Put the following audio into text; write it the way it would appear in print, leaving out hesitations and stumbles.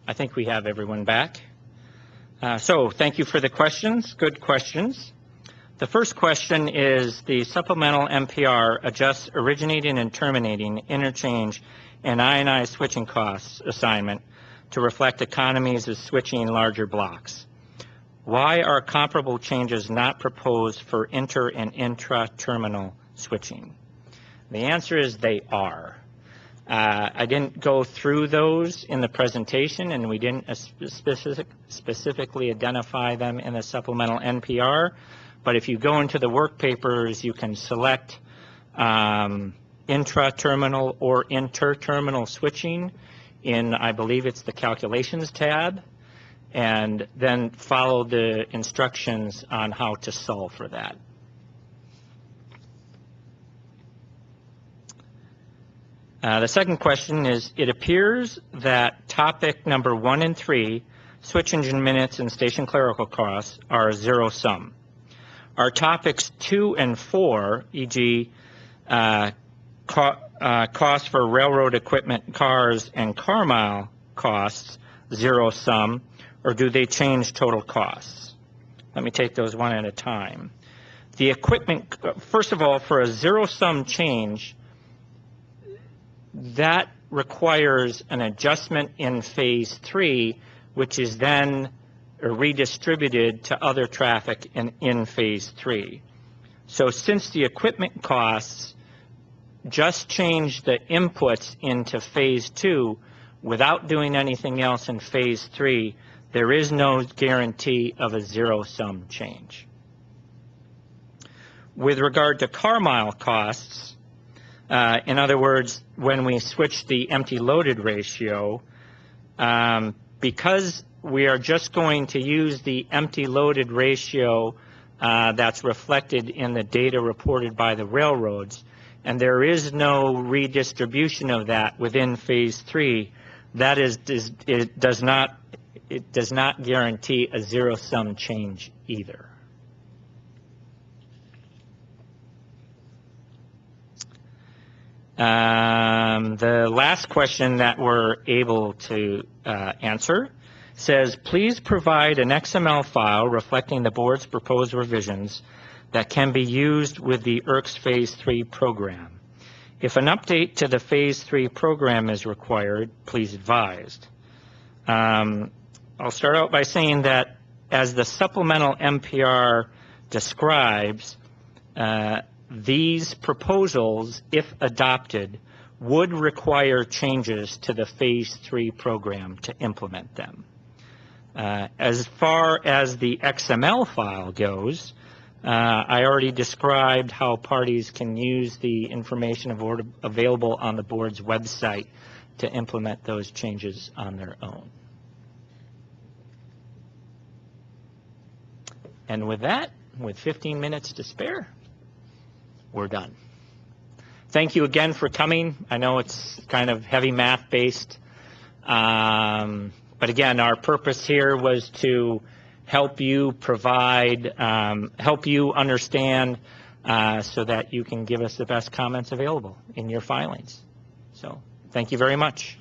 I think we have everyone back. So thank you for the questions. Good questions. The first question is the supplemental MPR adjusts originating and terminating interchange and ionized switching costs assignment to reflect economies of switching larger blocks. Why are comparable changes not proposed for inter and intra-terminal switching? The answer is they are. I didn't go through those in the presentation, and we didn't specifically identify them in the supplemental NPR. But if you go into the work papers, you can select intra-terminal or inter-terminal switching in, I believe it's the calculations tab, and then follow the instructions on how to solve for that. The second question is, it appears that topic number 1 and 3, switch engine minutes and station clerical costs, are zero sum. Are topics 2 and 4, e.g. costs for railroad equipment, cars, and car mile costs, zero sum, or do they change total costs? Let me take those one at a time. The equipment, first of all, for a zero sum change, that requires an adjustment in phase 3, which is then redistributed to other traffic in phase 3. So since the equipment costs just change the inputs into phase 2 without doing anything else in phase 3, there is no guarantee of a zero-sum change. With regard to car mile costs, in other words, when we switch the empty loaded ratio, because we are just going to use the empty loaded ratio that's reflected in the data reported by the railroads, and there is no redistribution of that within phase 3, that is, it does not guarantee a zero-sum change either. The last question that we're able to answer says, please provide an XML file reflecting the board's proposed revisions that can be used with the ERC's Phase 3 program. If an update to the Phase 3 program is required, please advise. I'll start out by saying that as the supplemental MPR describes, these proposals, if adopted, would require changes to the Phase 3 program to implement them. As far as the XML file goes, I already described how parties can use the information available on the board's website to implement those changes on their own. And with that, with 15 minutes to spare, we're done. Thank you again for coming. I know it's kind of heavy math based, but again, our purpose here was to help you provide, help you understand so that you can give us the best comments available in your filings. So thank you very much.